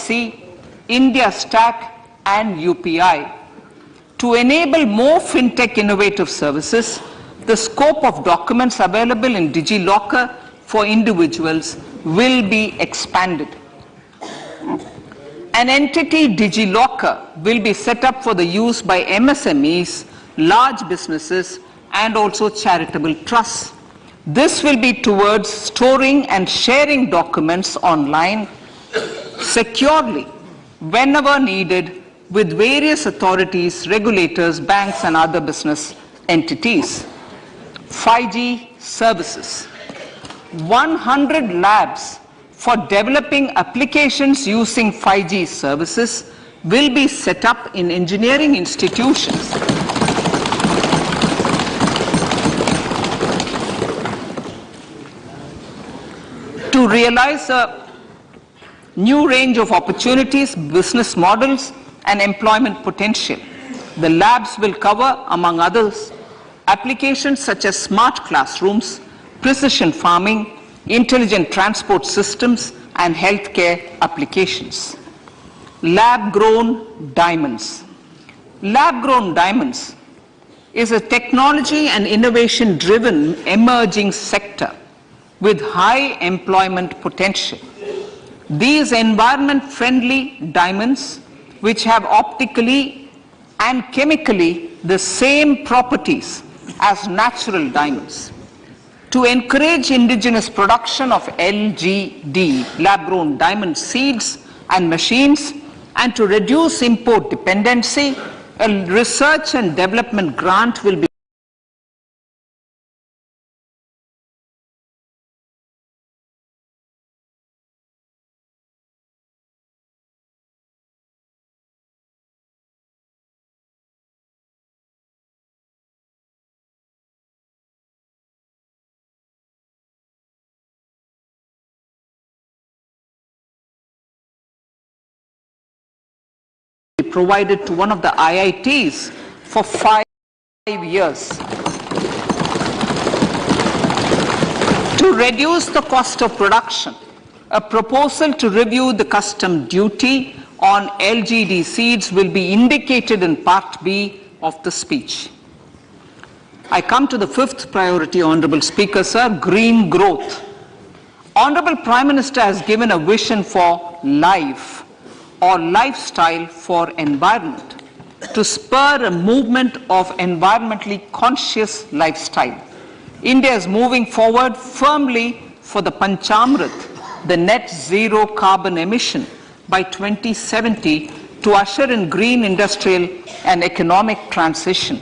KYC, India Stack and UPI. To enable more fintech innovative services, the scope of documents available in DigiLocker for individuals will be expanded. An entity, DigiLocker, will be set up for the use by MSMEs, large businesses, and also charitable trusts. This will be towards storing and sharing documents online securely whenever needed with various authorities, regulators, banks, and other business entities. 5G services. 100 labs for developing applications using 5G services will be set up in engineering institutions. To realize a new range of opportunities, business models, and employment potential. The labs will cover, among others, applications such as smart classrooms, precision farming, intelligent transport systems, and healthcare applications. Lab-grown diamonds. Lab-grown diamonds is a technology and innovation-driven emerging sector with high employment potential. These environment-friendly diamonds, which have optically and chemically the same properties as natural diamonds. To encourage indigenous production of LGD, lab-grown diamond seeds and machines, and to reduce import dependency, a research and development grant will be provided to one of the IITs for 5 years. To reduce the cost of production, a proposal to review the custom duty on LGD seeds will be indicated in Part B of the speech. I come to the fifth priority, Honorable Speaker, sir, green growth. Honorable Prime Minister has given a vision for life or lifestyle for environment to spur a movement of environmentally conscious lifestyle. India is moving forward firmly for the Panchamrit, the net zero carbon emission by 2070 to usher in green industrial and economic transition.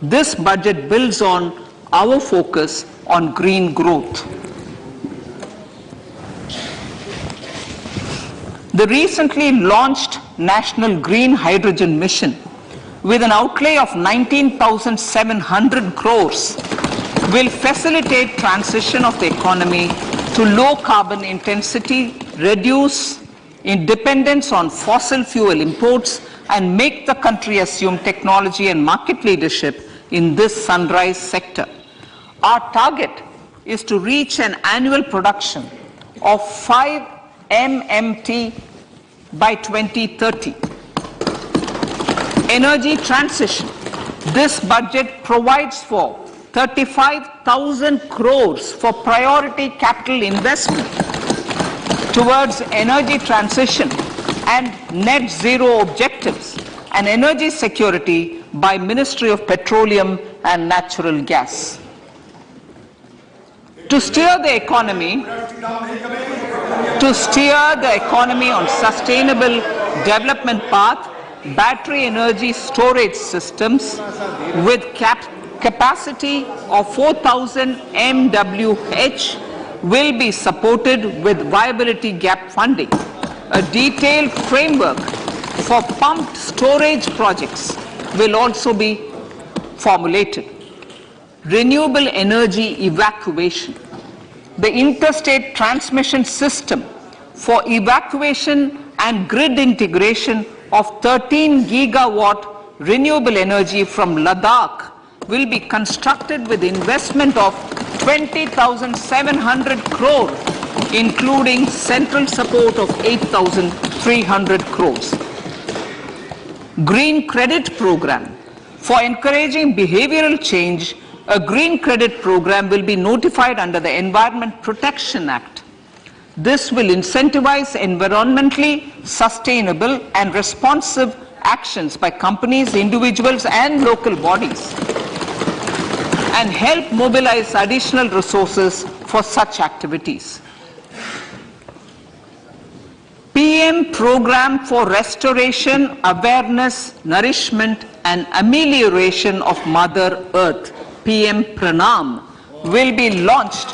This budget builds on our focus on green growth. The recently launched National Green Hydrogen Mission, with an outlay of 19,700 crores, will facilitate transition of the economy to low carbon intensity, reduce dependence on fossil fuel imports, and make the country assume technology and market leadership in this sunrise sector. Our target is to reach an annual production of 5 MMT by 2030. Energy transition. This budget provides for 35,000 crores for priority capital investment towards energy transition and net zero objectives and energy security by Ministry of Petroleum and Natural Gas. To steer the economy on sustainable development path, battery energy storage systems with capacity of 4,000 MWH will be supported with viability gap funding. A detailed framework for pumped storage projects will also be formulated. Renewable energy evacuation. The interstate transmission system for evacuation and grid integration of 13 gigawatt renewable energy from Ladakh will be constructed with investment of 20,700 crore, including central support of 8,000 300 crores. Green credit program. For encouraging behavioral change, a green credit program will be notified under the Environment Protection Act. This will incentivize environmentally sustainable and responsive actions by companies, individuals, and local bodies, and help mobilize additional resources for such activities. PM Program for Restoration, Awareness, Nourishment, and Amelioration of Mother Earth, PM Pranam, will be launched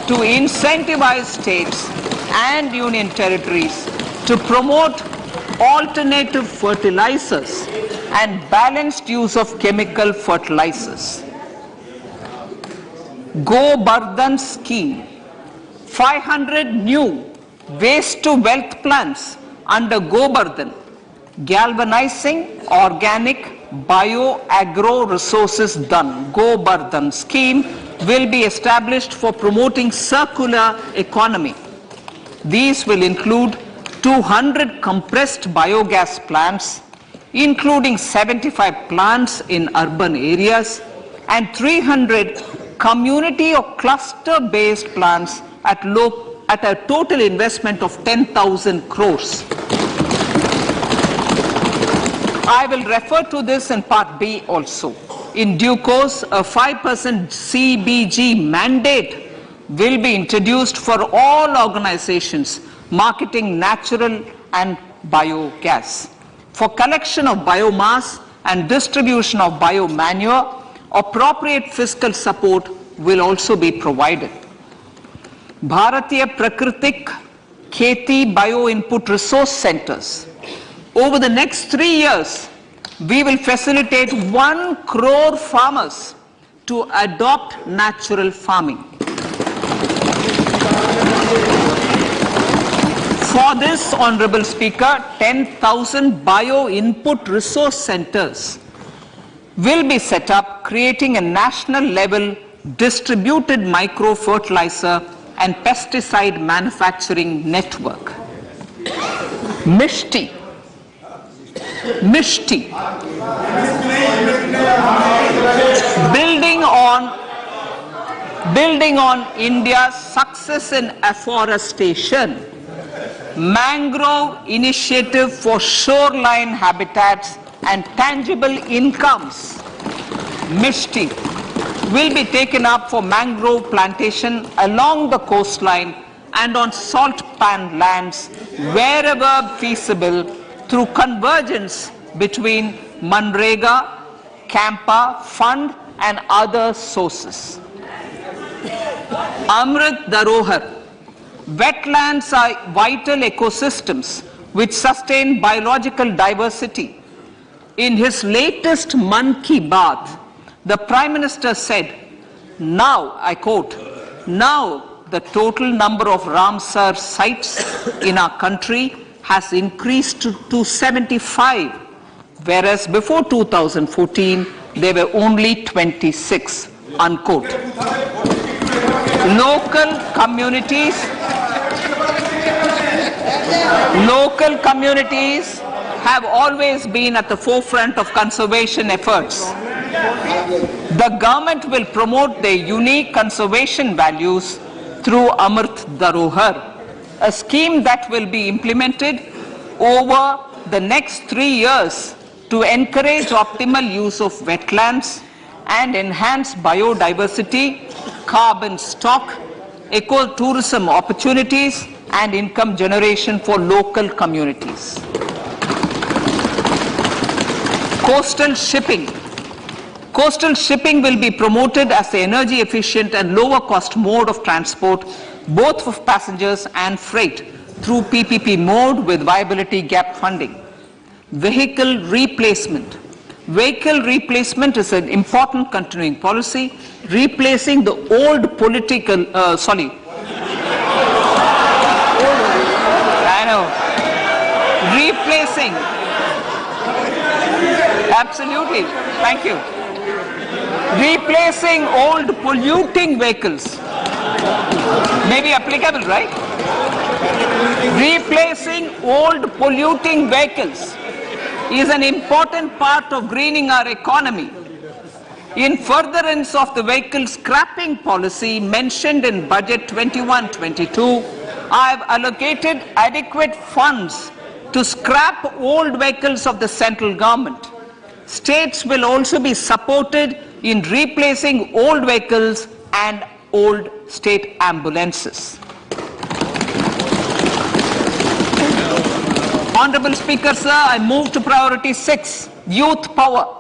to incentivize states and union territories to promote alternative fertilizers and balanced use of chemical fertilizers. Go Bardhan Scheme. 500 new waste to wealth plants under Go Bardhan, galvanizing organic bio-agro resources done. Go Bardhan scheme will be established for promoting circular economy. These will include 200 compressed biogas plants, including 75 plants in urban areas, and 300 community or cluster-based plants at a total investment of 10,000 crores. I will refer to this in Part B also. In due course, a 5% CBG mandate will be introduced for all organizations marketing natural and biogas. For collection of biomass and distribution of biomanure, appropriate fiscal support will also be provided. Bharatiya Prakritik Kheti Bio Input Resource Centers. Over the next 3 years, we will facilitate 1 crore farmers to adopt natural farming. For this, Honorable Speaker, 10,000 bio input resource centers will be set up, creating a national level distributed micro fertilizer and pesticide manufacturing network. Mishti. Building on India's success in afforestation, mangrove initiative for shoreline habitats and tangible incomes, Mishti, will be taken up for mangrove plantation along the coastline and on salt pan lands wherever feasible through convergence between Manrega, Campa, Fund and other sources. Amrit Dharohar. Wetlands are vital ecosystems which sustain biological diversity. In his latest Mann Ki Baat, the Prime Minister said, now, I quote, now the total number of Ramsar sites in our country has increased to 75, whereas before 2014, there were only 26, unquote. Local communities have always been at the forefront of conservation efforts. The government will promote their unique conservation values through Amrit Dharohar, a scheme that will be implemented over the next 3 years to encourage optimal use of wetlands and enhance biodiversity, carbon stock, ecotourism opportunities, and income generation for local communities. Coastal shipping. Coastal shipping will be promoted as the energy efficient and lower cost mode of transport, both for passengers and freight, through PPP mode with viability gap funding. Vehicle replacement. Vehicle replacement is an important continuing policy, replacing the old political, replacing, absolutely, thank you. Replacing old polluting vehicles, may be applicable, right? Replacing old polluting vehicles is an important part of greening our economy. In furtherance of the vehicle scrapping policy mentioned in Budget 21-22, I have allocated adequate funds to scrap old vehicles of the central government. States will also be supported in replacing old vehicles and old state ambulances. Honorable Speaker, sir, I move to priority 6, youth power.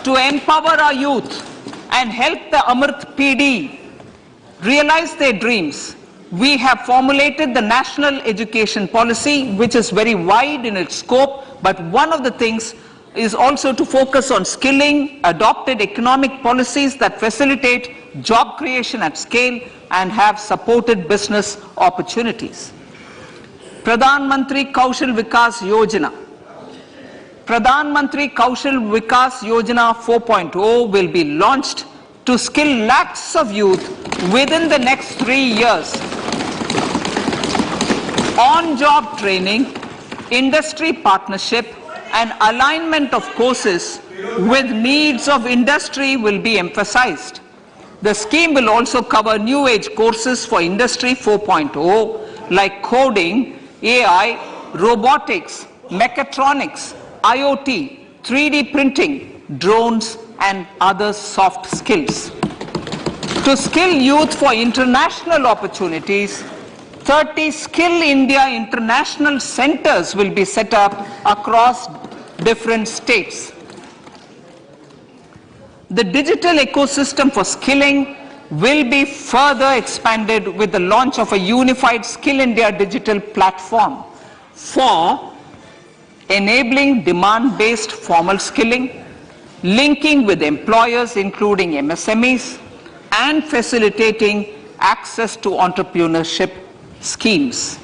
To empower our youth and help the Amrit PD realize their dreams, we have formulated the National Education Policy, which is very wide in its scope, but one of the things is also to focus on skilling, adopted economic policies that facilitate job creation at scale and have supported business opportunities. Pradhan Mantri Kaushal Vikas Yojana. Pradhan Mantri Kaushal Vikas Yojana 4.0 will be launched to skill lakhs of youth within the next 3 years. On-job training, industry partnership, and alignment of courses with needs of industry will be emphasized. The scheme will also cover new age courses for Industry 4.0 like coding, AI, robotics, mechatronics, IoT, 3D printing, drones, and other soft skills. To skill youth for international opportunities, 30 Skill India International Centers will be set up across different states. The digital ecosystem for skilling will be further expanded with the launch of a unified Skill India digital platform for enabling demand-based formal skilling, linking with employers including MSMEs, and facilitating access to entrepreneurship schemes.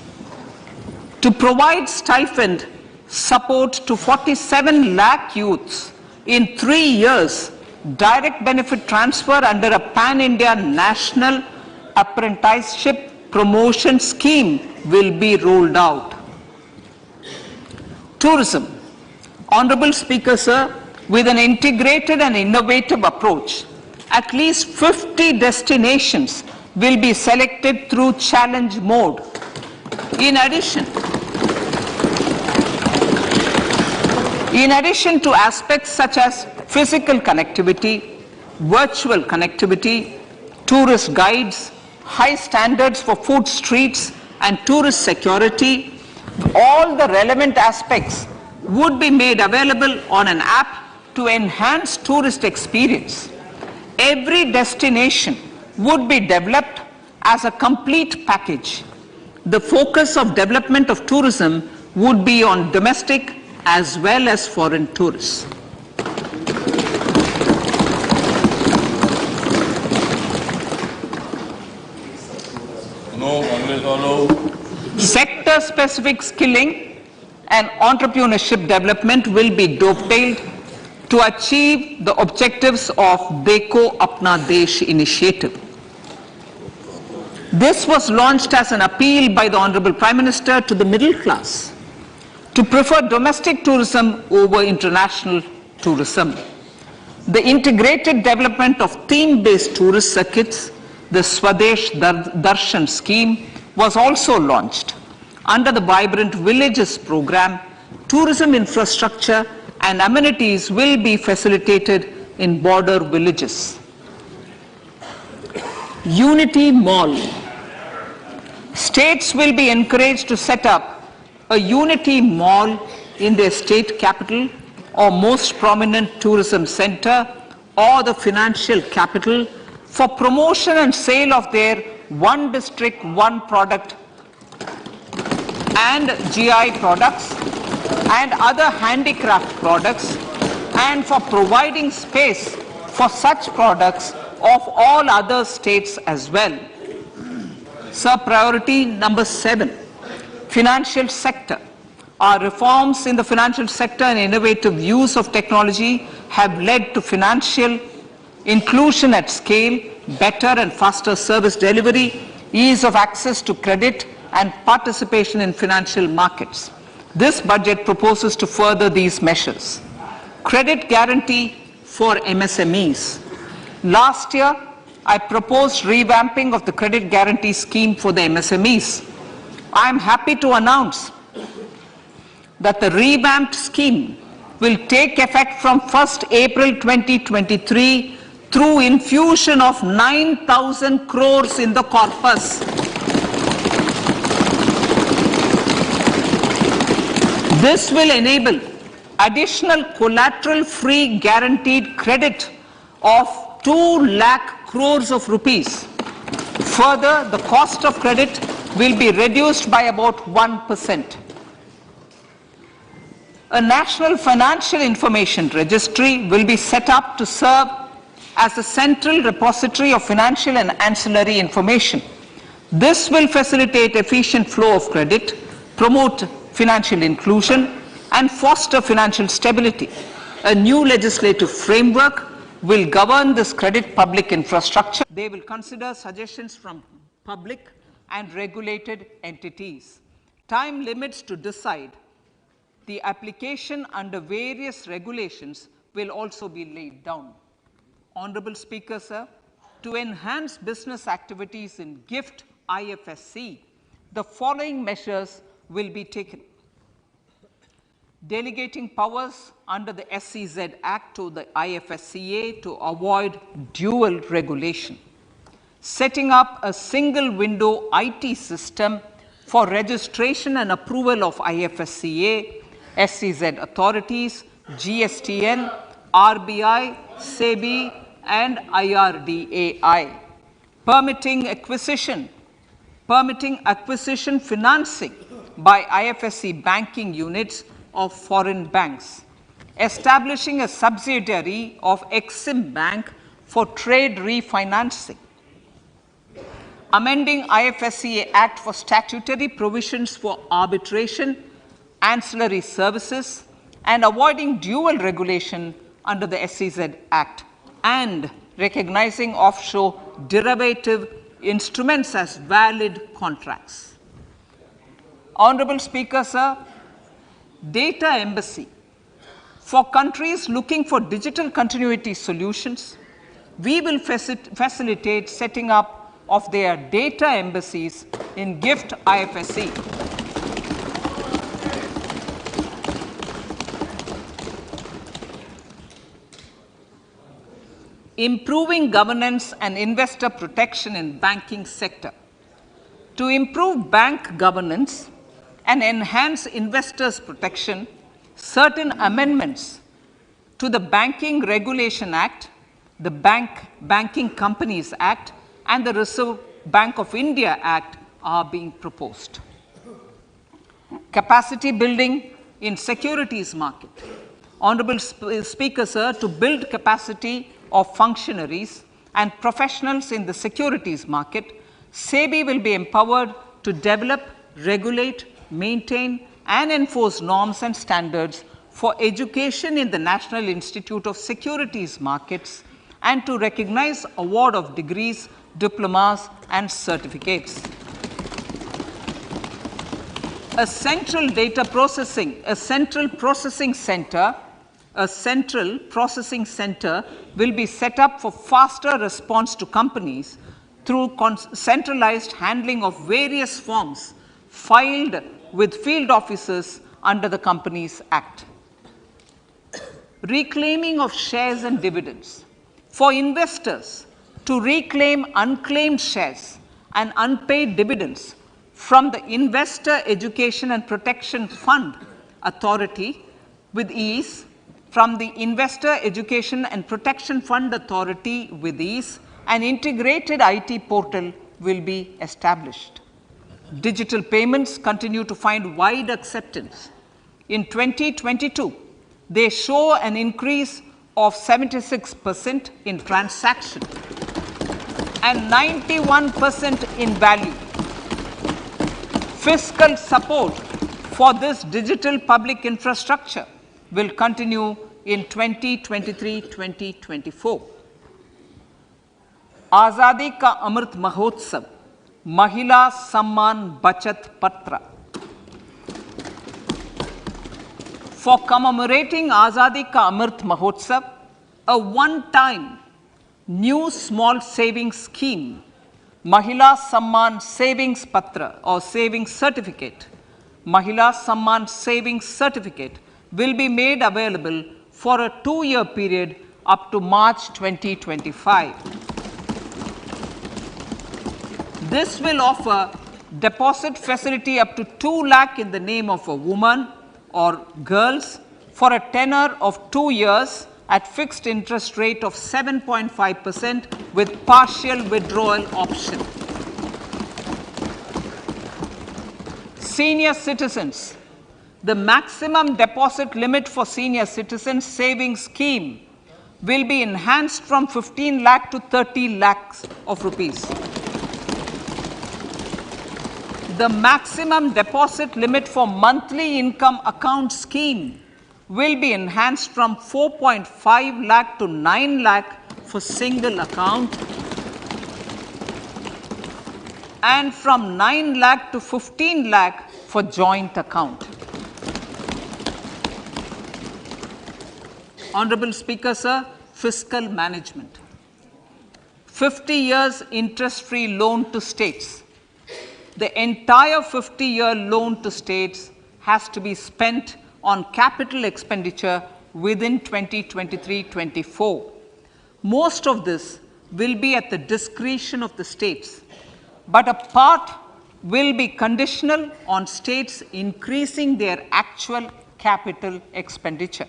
To provide stipend support to 47 lakh youths in 3 years, direct benefit transfer under a pan-India national apprenticeship promotion scheme will be rolled out. Tourism. Honorable Speaker, sir, with an integrated and innovative approach, at least 50 destinations will be selected through challenge mode. In addition to aspects such as physical connectivity, virtual connectivity, tourist guides, high standards for food streets, and tourist security, all the relevant aspects would be made available on an app to enhance tourist experience. Every destination would be developed as a complete package. The focus of development of tourism would be on domestic as well as foreign tourists. Sector-specific skilling and entrepreneurship development will be dovetailed to achieve the objectives of Dekho Apna Desh initiative. This was launched as an appeal by the Honorable Prime Minister to the middle class to prefer domestic tourism over international tourism. The integrated development of theme-based tourist circuits, the Swadesh Darshan scheme, was also launched. Under the Vibrant Villages program, tourism infrastructure and amenities will be facilitated in border villages. Unity Mall. States will be encouraged to set up a Unity Mall in their state capital or most prominent tourism center or the financial capital for promotion and sale of their one district, one product and GI products and other handicraft products, and for providing space for such products of all other states as well. Sir, priority number 7, financial sector. Our reforms in the financial sector and innovative use of technology have led to financial inclusion at scale, better and faster service delivery, ease of access to credit, and participation in financial markets. This budget proposes to further these measures. Credit guarantee for MSMEs. Last year, I proposed revamping of the credit guarantee scheme for the MSMEs. I am happy to announce that the revamped scheme will take effect from 1st April 2023 through infusion of 9,000 crores in the corpus. This will enable additional collateral-free guaranteed credit of 2 lakh crores of rupees. Further, the cost of credit will be reduced by about 1%. A national financial information registry will be set up to serve as a central repository of financial and ancillary information. This will facilitate efficient flow of credit, promote financial inclusion, and foster financial stability. A new legislative framework will govern this credit public infrastructure. They will consider suggestions from public and regulated entities. Time limits to decide the application under various regulations will also be laid down. Honorable Speaker, sir, to enhance business activities in GIFT IFSC, the following measures will be taken. Delegating powers under the SEZ Act to the IFSCA to avoid dual regulation. Setting up a single window IT system for registration and approval of IFSCA, SEZ authorities, GSTN, RBI, SEBI, and IRDAI. Permitting acquisition financing by IFSC banking units of foreign banks. Establishing a subsidiary of Exim Bank for trade refinancing. Amending IFSCA Act for statutory provisions for arbitration, ancillary services, and avoiding dual regulation under the SEZ Act, and recognizing offshore derivative instruments as valid contracts. Honorable Speaker, sir, data embassy. For countries looking for digital continuity solutions, we will facilitate setting up of their data embassies in GIFT IFSC. Improving governance and investor protection in banking sector. To improve bank governance and enhance investors' protection, certain amendments to the Banking Regulation Act, the Banking Companies Act, and the Reserve Bank of India Act are being proposed. Capacity building in securities market. Honorable Speaker, sir, to build capacity of functionaries and professionals in the securities market, SEBI will be empowered to develop, regulate, maintain, and enforce norms and standards for education in the National Institute of Securities Markets and to recognize award of degrees, diplomas, and certificates. A central processing center will be set up for faster response to companies through centralized handling of various forms filed with field officers under the Companies Act. Reclaiming of shares and dividends. For investors to reclaim unclaimed shares and unpaid dividends from the Investor Education and Protection Fund Authority with ease, from the Investor Education and Protection Fund Authority with ease, an integrated IT portal will be established. Digital payments continue to find wide acceptance. In 2022, they show an increase of 76% in transaction and 91% in value. Fiscal support for this digital public infrastructure will continue in 2023-2024. Azadi Ka Amrit Mahotsav. Mahila Samman Bachat Patra. For commemorating Azadi Ka Amrit Mahotsav, a one-time new small savings scheme, Mahila Samman Savings Patra or Savings Certificate, Mahila Samman Savings Certificate will be made available for a 2-year period up to March 2025. This will offer deposit facility up to 2 lakh in the name of a woman or girls for a tenure of 2 years at fixed interest rate of 7.5% with partial withdrawal option. Senior citizens. The maximum deposit limit for senior citizens savings scheme will be enhanced from 15 lakh to 30 lakhs of rupees. The maximum deposit limit for monthly income account scheme will be enhanced from 4.5 lakh to 9 lakh for single account and from 9 lakh to 15 lakh for joint account. Honorable Speaker, sir, fiscal management. 50 years interest-free loan to states. The entire 50-year loan to states has to be spent on capital expenditure within 2023-24. Most of this will be at the discretion of the states, but a part will be conditional on states increasing their actual capital expenditure.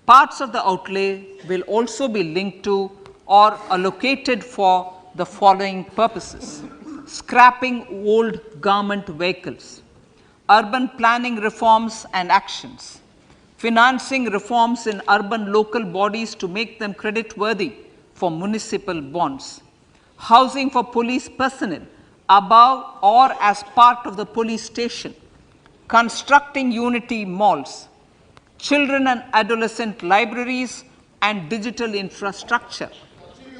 Parts of the outlay will also be linked to or allocated for the following purposes: scrapping old government vehicles, urban planning reforms and actions, financing reforms in urban local bodies to make them creditworthy for municipal bonds, housing for police personnel above or as part of the police station, constructing unity malls, children and adolescent libraries and digital infrastructure,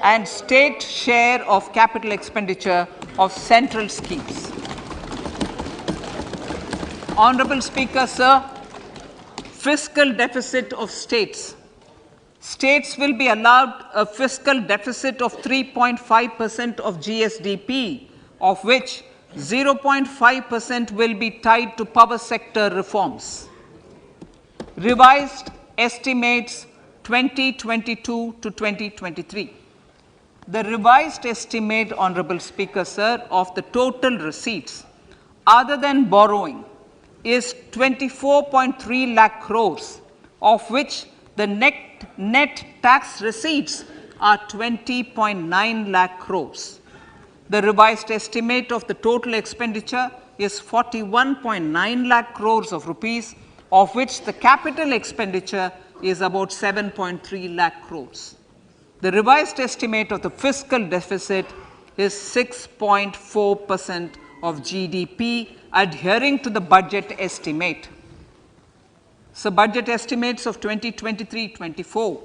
and state share of capital expenditure of central schemes. Honorable Speaker, sir, fiscal deficit of states. States will be allowed a fiscal deficit of 3.5% of GSDP, of which 0.5% will be tied to power sector reforms. Revised estimates 2022 to 2023. The revised estimate, Honorable Speaker, sir, of the total receipts other than borrowing is 24.3 lakh crores, of which the net tax receipts are 20.9 lakh crores. The revised estimate of the total expenditure is 41.9 lakh crores of rupees, of which the capital expenditure is about 7.3 lakh crores. The revised estimate of the fiscal deficit is 6.4% of GDP, adhering to the budget estimate. So, budget estimates of 2023-24.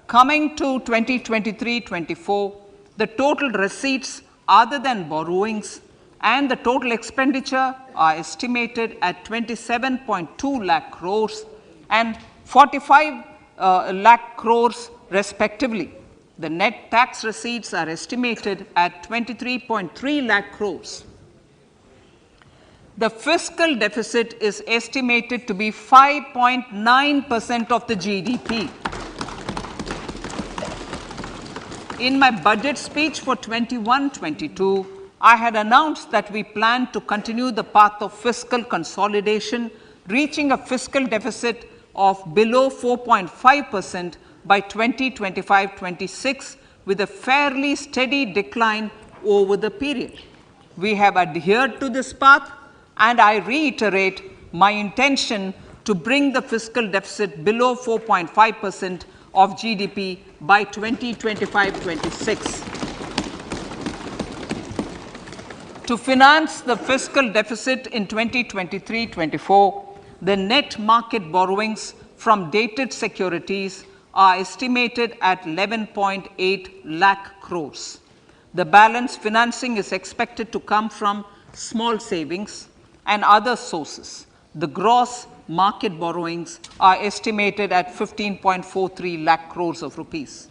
Coming to 2023-24, the total receipts other than borrowings and the total expenditure are estimated at 27.2 lakh crores and 45 lakh crores respectively. The net tax receipts are estimated at 23.3 lakh crores. The fiscal deficit is estimated to be 5.9% of the GDP. In my budget speech for 21-22, I had announced that we plan to continue the path of fiscal consolidation, reaching a fiscal deficit of below 4.5% by 2025-26 with a fairly steady decline over the period. We have adhered to this path, and I reiterate my intention to bring the fiscal deficit below 4.5% of GDP by 2025-26. To finance the fiscal deficit in 2023-24, the net market borrowings from dated securities are estimated at 11.8 lakh crores. The balance financing is expected to come from small savings and other sources. The gross market borrowings are estimated at 15.43 lakh crores of rupees.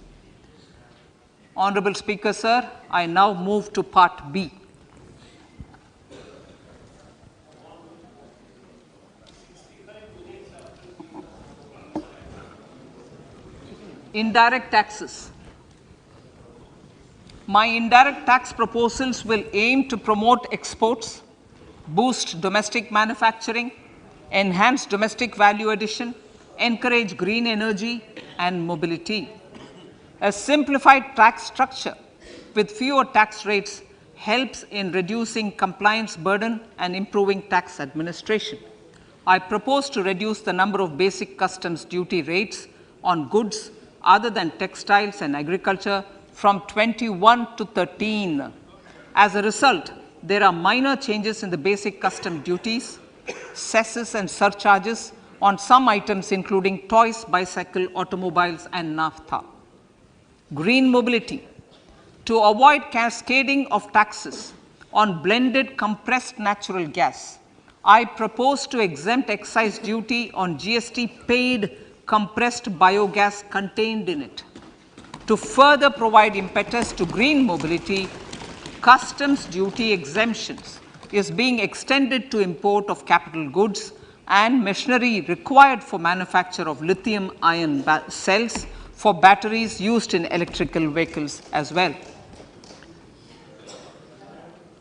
Honorable Speaker, sir, I now move to Part B. Indirect taxes. My indirect tax proposals will aim to promote exports, boost domestic manufacturing, enhance domestic value addition, encourage green energy and mobility. A simplified tax structure with fewer tax rates helps in reducing compliance burden and improving tax administration. I propose to reduce the number of basic customs duty rates on goods other than textiles and agriculture from 21 to 13. As a result, there are minor changes in the basic custom duties, cesses and surcharges on some items including toys, bicycle, automobiles and naphtha. Green mobility. To avoid cascading of taxes on blended compressed natural gas, I propose to exempt excise duty on GST paid compressed biogas contained in it. To further provide impetus to green mobility, customs duty exemptions is being extended to import of capital goods and machinery required for manufacture of lithium-ion cells for batteries used in electrical vehicles as well.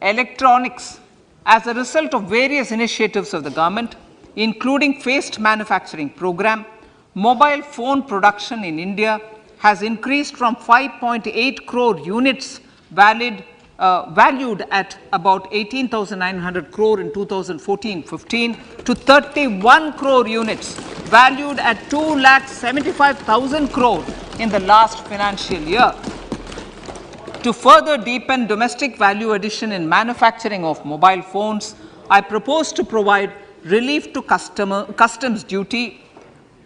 Electronics. As a result of various initiatives of the government, including phased manufacturing program, mobile phone production in India has increased from 5.8 crore units valued at about 18,900 crore in 2014-15 to 31 crore units valued at 2,75,000 crore in the last financial year. To further deepen domestic value addition in manufacturing of mobile phones, I propose to provide relief to customs duty.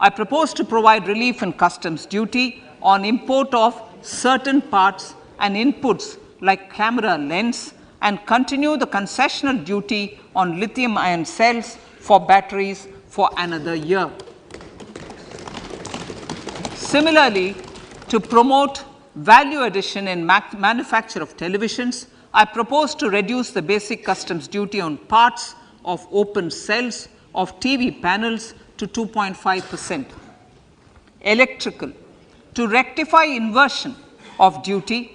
I propose to provide relief in customs duty on import of certain parts and inputs like camera lens and continue the concessional duty on lithium-ion cells for batteries for another year. Similarly, to promote value addition in manufacture of televisions, I propose to reduce the basic customs duty on parts of open cells of TV panels to 2.5%. Electrical. To rectify inversion of duty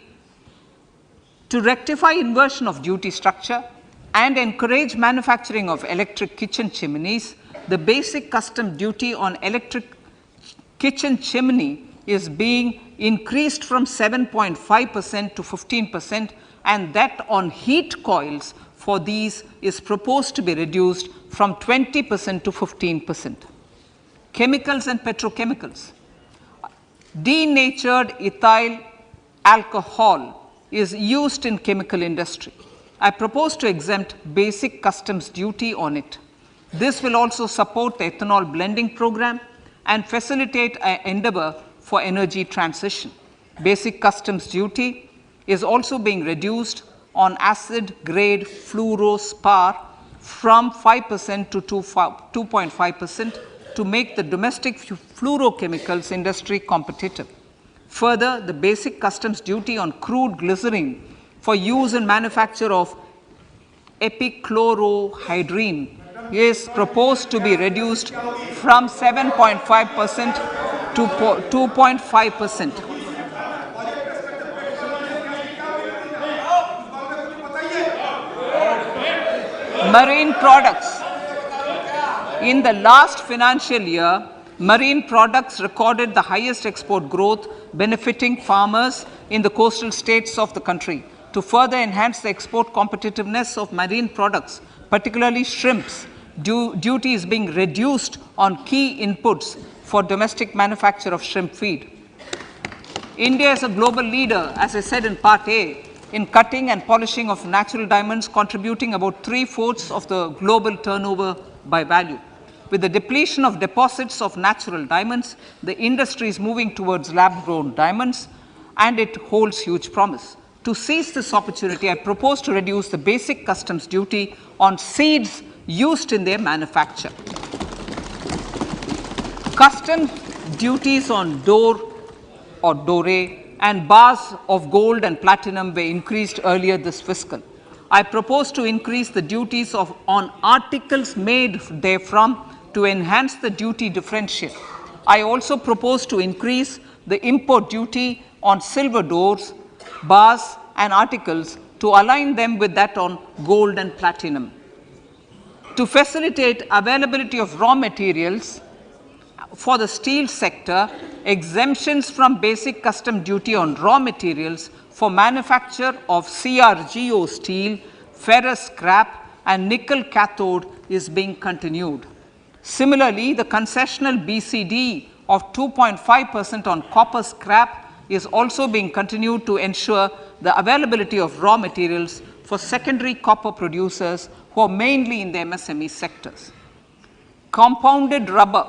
structure and encourage manufacturing of electric kitchen chimneys, the basic custom duty on electric kitchen chimney is being increased from 7.5% to 15%, and that on heat coils for these is proposed to be reduced from 20% to 15%. Chemicals and petrochemicals. Denatured ethyl alcohol is used in chemical industry. I propose to exempt basic customs duty on it. This will also support the ethanol blending program and facilitate an endeavor for energy transition. Basic customs duty is also being reduced on acid grade fluorospar from 5% to 2.5% to make the domestic fluorochemicals industry competitive. Further, the basic customs duty on crude glycerine for use in manufacture of epichlorohydrin is proposed to be reduced from 7.5% to 2.5%. Marine products. In the last financial year, marine products recorded the highest export growth, benefiting farmers in the coastal states of the country. To further enhance the export competitiveness of marine products, particularly shrimps, duty is being reduced on key inputs for domestic manufacture of shrimp feed. India is a global leader, as I said in Part A, in cutting and polishing of natural diamonds, contributing about 3/4 of the global turnover by value. With the depletion of deposits of natural diamonds, the industry is moving towards lab-grown diamonds, and it holds huge promise. To seize this opportunity, I propose to reduce the basic customs duty on seeds used in their manufacture. Customs duties on door or doré and bars of gold and platinum were increased earlier this fiscal. I propose to increase the duties on articles made therefrom to enhance the duty differential. I also propose to increase the import duty on silver doors, bars and articles to align them with that on gold and platinum. To facilitate availability of raw materials for the steel sector, exemptions from basic custom duty on raw materials for manufacture of CRGO steel, ferrous scrap and nickel cathode is being continued. Similarly, the concessional BCD of 2.5% on copper scrap is also being continued to ensure the availability of raw materials for secondary copper producers who are mainly in the MSME sectors. Compounded rubber.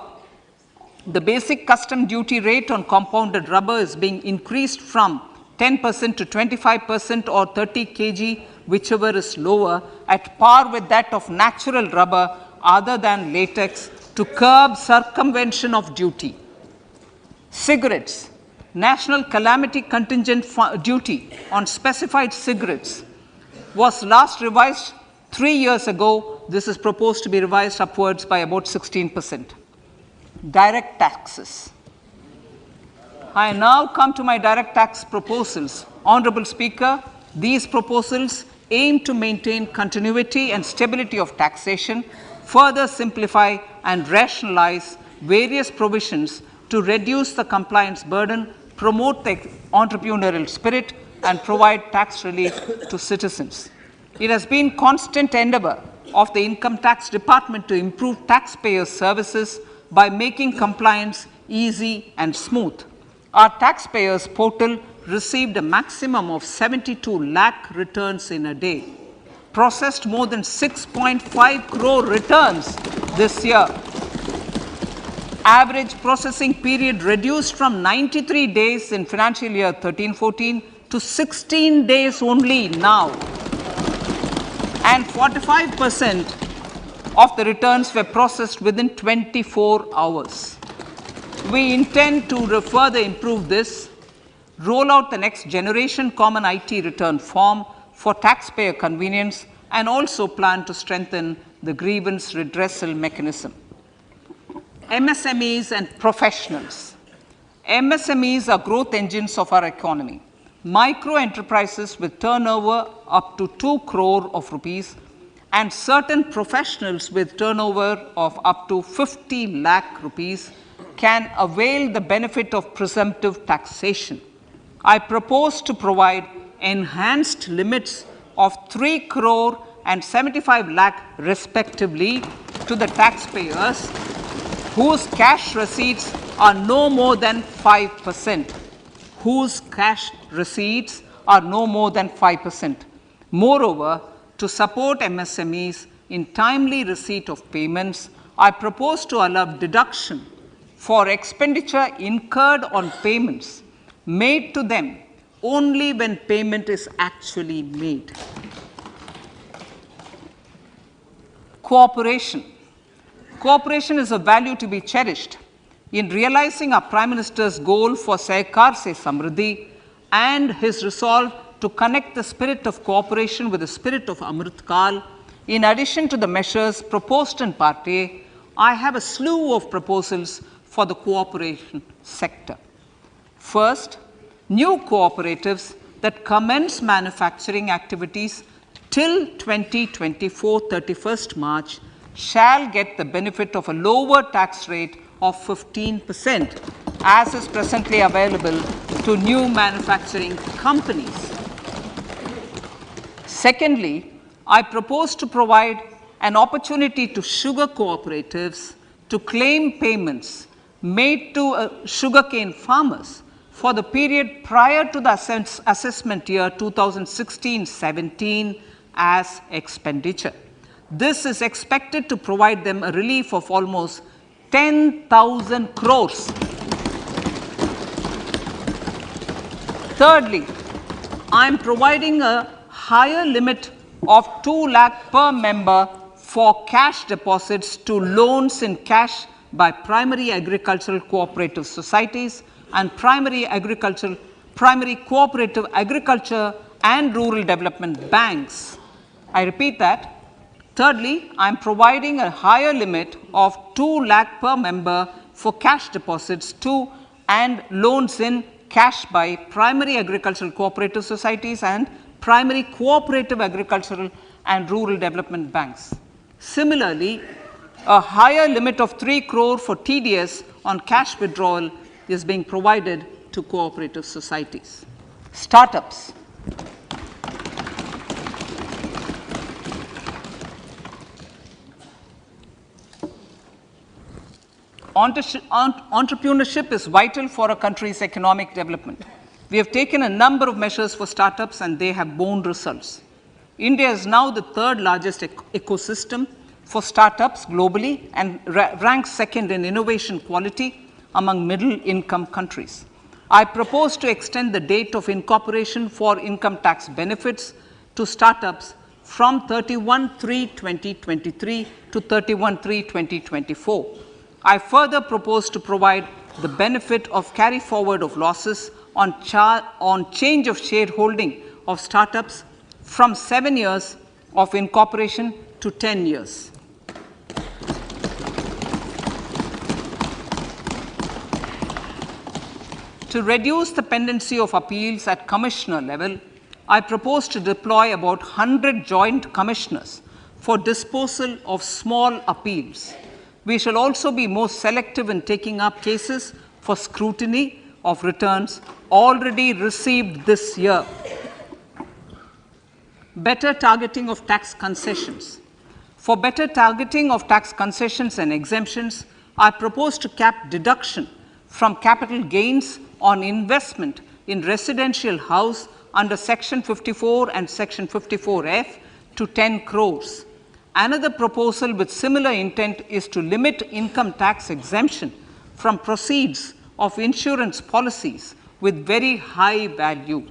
The basic custom duty rate on compounded rubber is being increased from 10% to 25% or 30 kg, whichever is lower, at par with that of natural rubber other than latex to curb circumvention of duty. Cigarettes. National calamity contingent duty on specified cigarettes was last revised 3 years ago. This is proposed to be revised upwards by about 16%. Direct taxes. I now come to my direct tax proposals. Honorable Speaker, these proposals aim to maintain continuity and stability of taxation, further simplify and rationalize various provisions to reduce the compliance burden, promote the entrepreneurial spirit, and provide tax relief to citizens. It has been constant endeavor of the Income Tax Department to improve taxpayers' services by making compliance easy and smooth. Our taxpayers portal received a maximum of 72 lakh returns in a day, processed more than 6.5 crore returns this year. Average processing period reduced from 93 days in financial year 13-14 to 16 days only now. And 45% of the returns were processed within 24 hours. We intend to further improve this, roll out the next generation common IT return form for taxpayer convenience, and also plan to strengthen the grievance redressal mechanism. MSMEs and professionals. MSMEs are growth engines of our economy. Micro enterprises with turnover up to 2 crore of rupees and certain professionals with turnover of up to 50 lakh rupees can avail the benefit of presumptive taxation. I propose to provide enhanced limits of 3 crore and 75 lakh respectively to the taxpayers whose cash receipts are no more than 5%. Whose cash receipts are no more than 5%. Moreover, to support MSMEs in timely receipt of payments, I propose to allow deduction for expenditure incurred on payments made to them only when payment is actually made. Cooperation. Cooperation is a value to be cherished. In realizing our Prime Minister's goal for Sehkar Se Samriddhi and his resolve to connect the spirit of cooperation with the spirit of Amrit Kal, in addition to the measures proposed in Part A, I have a slew of proposals for the cooperation sector. First, new cooperatives that commence manufacturing activities till 2024 31st March shall get the benefit of a lower tax rate of 15% as is presently available to new manufacturing companies. Secondly, I propose to provide an opportunity to sugar cooperatives to claim payments made to sugarcane farmers for the period prior to the assessment year 2016-17 as expenditure. This is expected to provide them a relief of almost 10,000 crores. Thirdly, I am providing a higher limit of 2 lakh per member for cash deposits to loans in cash by primary agricultural cooperative societies and primary cooperative agriculture and rural development banks. I repeat that. Thirdly, I am providing a higher limit of 2 lakh per member for cash deposits to and loans in cash by primary agricultural cooperative societies and primary cooperative agricultural and rural development banks. Similarly, a higher limit of 3 crore for TDS on cash withdrawal is being provided to cooperative societies. Startups. Entrepreneurship is vital for a country's economic development. We have taken a number of measures for startups and they have borne results. India is now the third largest ecosystem for startups globally and ranks second in innovation quality among middle income countries. I propose to extend the date of incorporation for income tax benefits to startups from 31/3/2023 to 31/3/2024. I further propose to provide the benefit of carry forward of losses on change of shareholding of startups from 7 years of incorporation to 10 years. To reduce the pendency of appeals at commissioner level, I propose to deploy about 100 joint commissioners for disposal of small appeals. We shall also be more selective in taking up cases for scrutiny of returns already received this year. Better targeting of tax concessions. For better targeting of tax concessions and exemptions, I propose to cap deduction from capital gains on investment in residential house under Section 54 and Section 54F to 10 crores. Another proposal with similar intent is to limit income tax exemption from proceeds of insurance policies with very high value.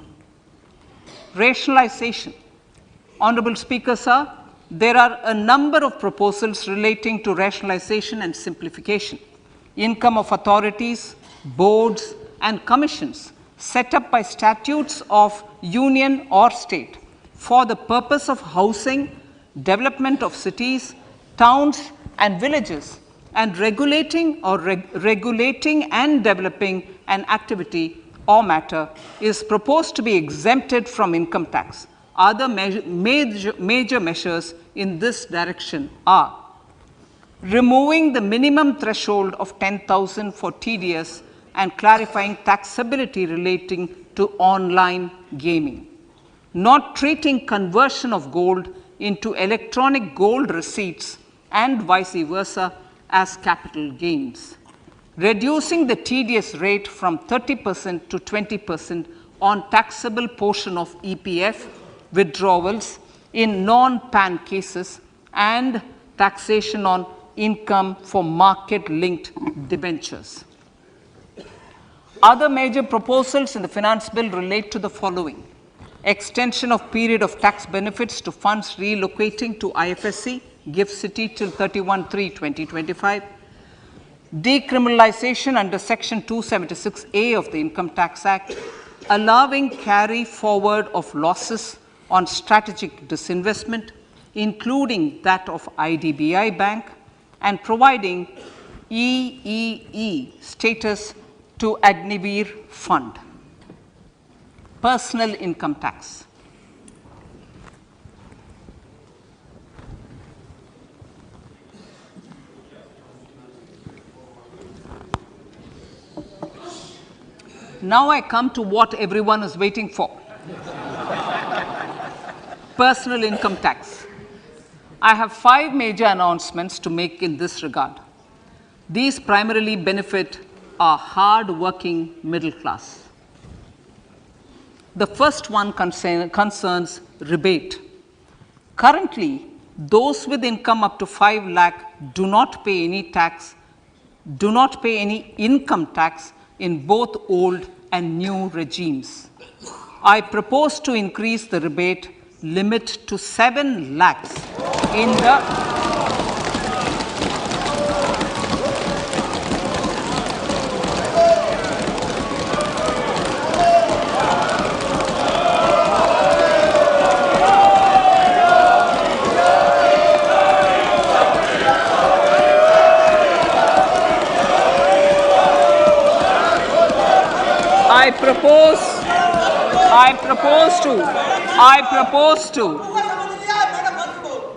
Rationalization. Honorable Speaker, sir, there are a number of proposals relating to rationalization and simplification. Income of authorities, boards, and commissions set up by statutes of union or state for the purpose of housing, development of cities, towns, and villages, and regulating and developing an activity or matter is proposed to be exempted from income tax. Other major measures in this direction are removing the minimum threshold of 10,000 for TDS and clarifying taxability relating to online gaming, not treating conversion of gold into electronic gold receipts and vice versa as capital gains, reducing the TDS rate from 30% to 20% on taxable portion of EPF withdrawals in non-PAN cases, and taxation on income for market-linked debentures. Other major proposals in the finance bill relate to the following: extension of period of tax benefits to funds relocating to IFSC, GIFT City till 31/3/2025, decriminalization under Section 276A of the Income Tax Act, allowing carry forward of losses on strategic disinvestment, including that of IDBI Bank, and providing EEE status to Agniveer Fund. Personal income tax. Now I come to what everyone is waiting for. Personal income tax. I have 5 major announcements to make in this regard. These primarily benefit our hard-working middle class. The first one concerns rebate. Currently, those with income up to 5 lakh do not pay any income tax in both old and new regimes. I propose to increase the rebate limit to 7 lakhs in the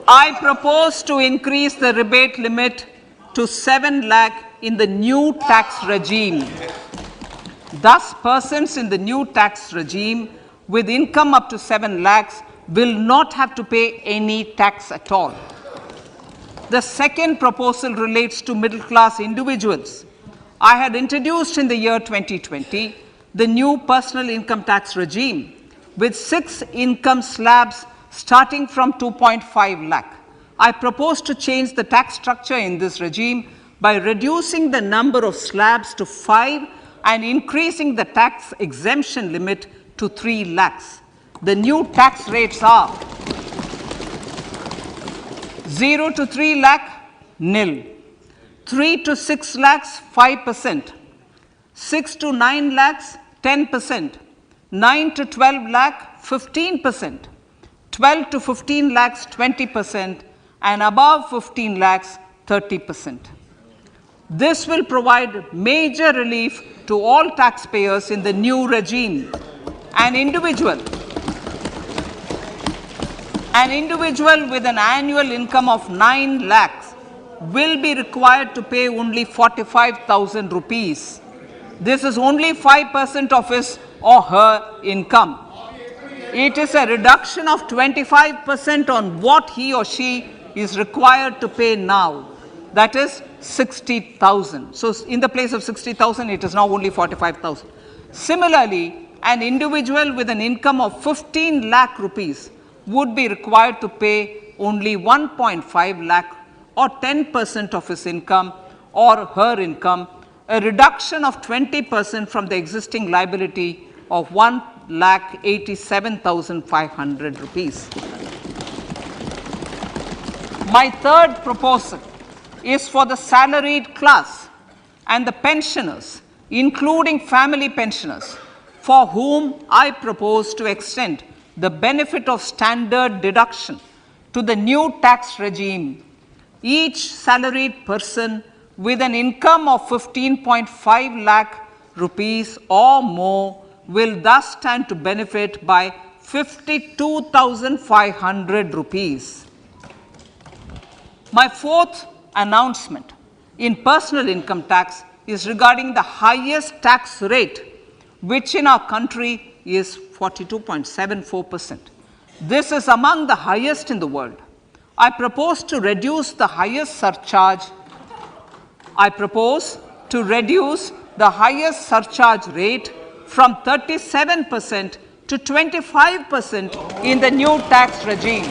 I propose to increase the rebate limit to 7 lakh in the new tax regime. Thus, persons in the new tax regime with income up to 7 lakhs will not have to pay any tax at all. The second proposal relates to middle class individuals. I had introduced in the year 2020 the new personal income tax regime with 6 income slabs starting from 2.5 lakh. I propose to change the tax structure in this regime by reducing the number of slabs to 5 and increasing the tax exemption limit to 3 lakhs. The new tax rates are 0 to 3 lakh, nil. 3 to 6 lakhs, 5%. 6 to 9 lakhs, 10%. 9 to 12 lakh, 15%. 12 to 15 lakhs, 20%. And above 15 lakhs, 30%. This will provide major relief to all taxpayers in the new regime. An individual with an annual income of 9 lakhs will be required to pay only 45,000 rupees. This is only 5% of his or her income. It is a reduction of 25% on what he or she is required to pay now. That is 60,000. So in the place of 60,000, it is now only 45,000. Similarly, an individual with an income of 15 lakh rupees would be required to pay only 1.5 lakh or 10% of his income or her income, a reduction of 20% from the existing liability of 1,87,500 rupees. My third proposal is for the salaried class and the pensioners, including family pensioners, for whom I propose to extend the benefit of standard deduction to the new tax regime. Each salaried person with an income of 15.5 lakh rupees or more will thus stand to benefit by 52,500 rupees. My fourth announcement in personal income tax is regarding the highest tax rate, which in our country is 42.74%. This is among the highest in the world. I propose to reduce the highest surcharge. I propose to reduce the highest surcharge rate from 37% to 25% in the new tax regime.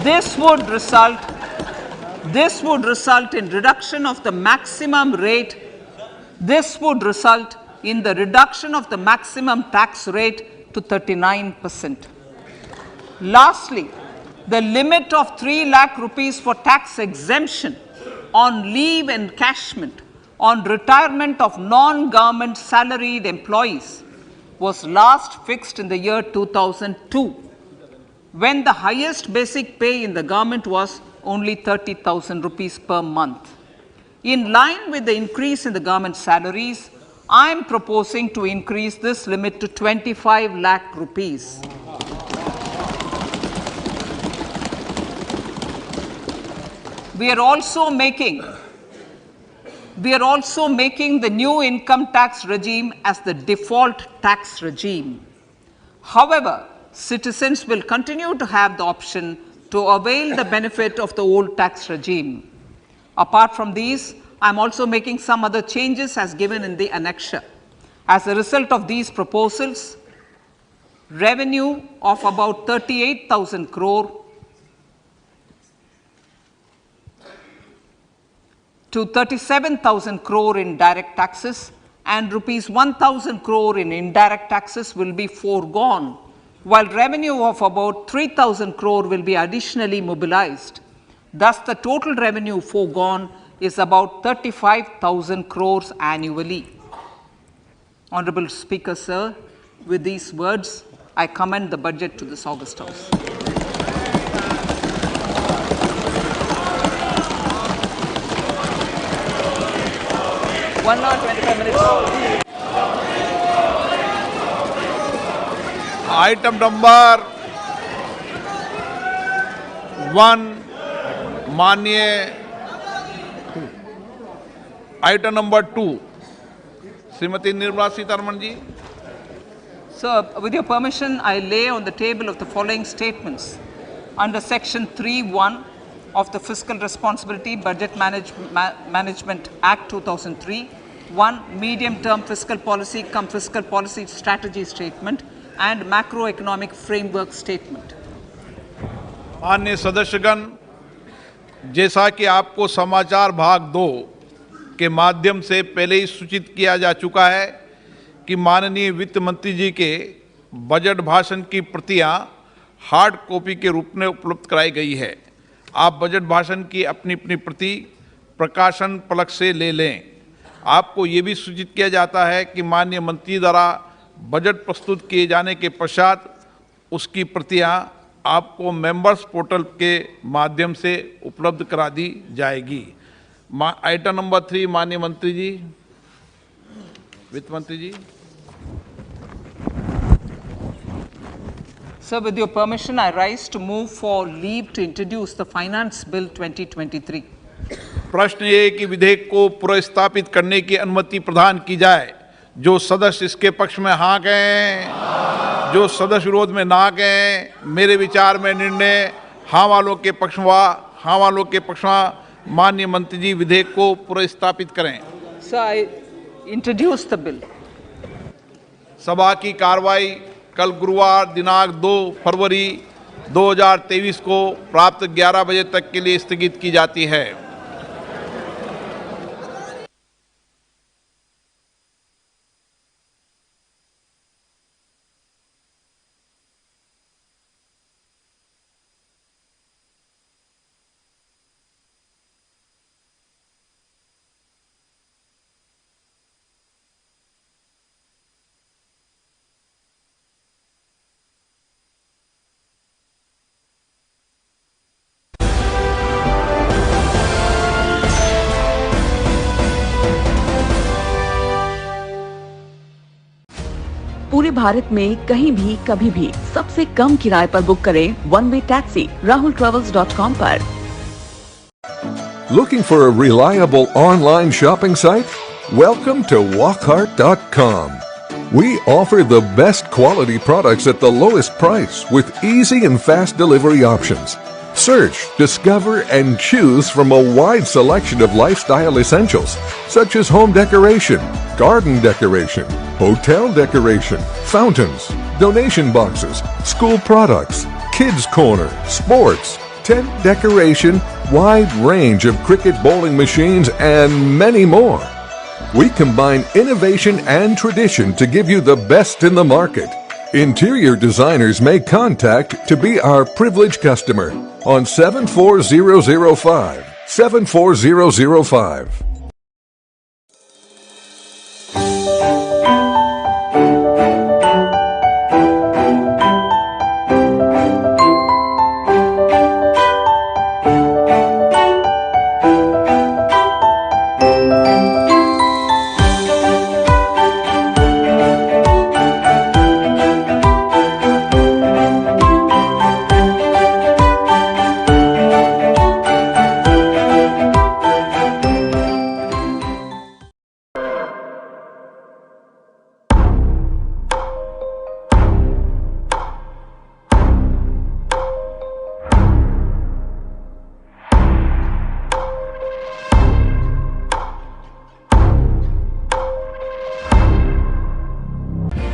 This would result in reduction of the maximum rate. This would result in the reduction of the maximum tax rate to 39%. Lastly, the limit of 3 lakh rupees for tax exemption on leave encashment on retirement of non-government salaried employees was last fixed in the year 2002, when the highest basic pay in the government was only 30,000 rupees per month. In line with the increase in the government salaries, I am proposing to increase this limit to 25 lakh rupees. We are also making the new income tax regime as the default tax regime. However, citizens will continue to have the option to avail the benefit of the old tax regime. Apart from these, I am also making some other changes as given in the annexure. As a result of these proposals, revenue of about 38,000 crore to 37,000 crore in direct taxes and rupees 1,000 crore in indirect taxes will be foregone, while revenue of about 3,000 crore will be additionally mobilized. Thus, the total revenue foregone is about 35,000 crores annually. Honorable Speaker, sir, with these words, I commend the budget to this august House. One hour, 25 minutes. Item number 1, माननीय item number 2, Shrimati Nirmala Sitharaman ji. Sir, with your permission, I lay on the table of the following statements. Under Section 3(1) of the Fiscal Responsibility Budget Management Act 2003, 1. Medium-term fiscal policy cum fiscal policy strategy statement and macroeconomic framework statement. माननीय सदस्यगण, जैसा कि आपको समाचार भाग 2 के माध्यम से पहले ही सूचित किया जा चुका है कि माननीय वित्त मंत्री जी के बजट भाषण की प्रतियां हार्ड कॉपी के रूप में उपलब्ध कराई गई है. आप बजट भाषण की अपनी अपनी प्रति प्रकाशन पलक से ले लें. आपको ये भी सूचित किया जाता है कि माननीय मंत्री द्वारा बजट प्रस्तुत किए जाने के पश्चात उसकी प्रतियां आपको मेंबर्स पोर्टल के माध्यम से उपलब्ध करा दी जाएगी. आइटम नंबर 3, माननीय मंत्री जी, वित्त मंत्री जी. Sir, with your permission, I rise to move for leave to introduce the Finance Bill 2023. प्रश्न ये कि विधेयक को पुनर्स्थापित करने की अनुमति प्रदान की जाए. जो सदस्य इसके पक्ष में हाँ कहें, जो सदस्य विरोध में ना कहें. मेरे विचार में निर्णय हाँ वालों के पक्ष में. माननीय मंत्री जी विधेयक को पुनर्स्थापित करें. Sir, I introduce the bill. सभा की कार्रवाई कल गुरुवार दिनांक 2 फरवरी 2023 को प्राप्त 11 बजे तक के लिए स्थगित की जाती है. पूरे भारत में कहीं भी कभी भी सबसे कम किराए पर बुक करें वन वे टैक्सी rahultravels.com पर. Looking for a reliable online shopping site? Welcome to walkhart.com. We offer the best quality products at the lowest price with easy and fast delivery options. Search, discover, and choose from a wide selection of lifestyle essentials such as home decoration, garden decoration, hotel decoration, fountains, donation boxes, school products, kids corner, sports, tent decoration, wide range of cricket bowling machines, and many more. We combine innovation and tradition to give you the best in the market. Interior designers may contact to be our privileged customer on 74005. 74005.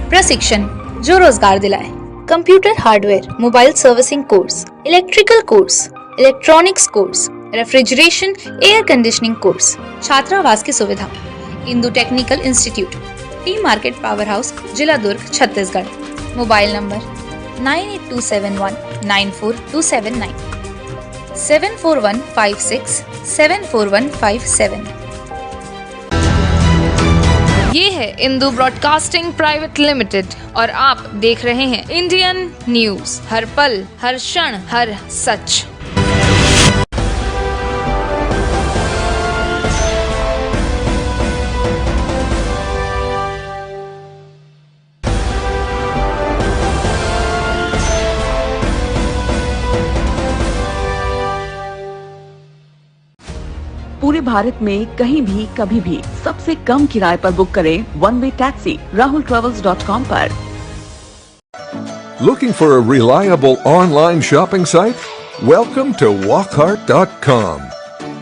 प्रशिक्षण जो रोजगार दिलाए. Computer hardware, mobile servicing course, electrical course, electronics course, refrigeration, air conditioning course, छात्रावास की सुविधा। Indu technical institute, T market power house, जिला दुर्ग, Chhattisgarh. Mobile number 9827194279, 7415674157। ये है इंदु ब्रॉडकास्टिंग प्राइवेट लिमिटेड और आप देख रहे हैं इंडियन न्यूज, हर पल, हर क्षण, हर सच। पूरे भारत में कहीं भी कभी भी सबसे कम किराए पर बुक करें वन वे टैक्सी rahultravels.com पर। Looking for a reliable online shopping site? Welcome to walkhart.com.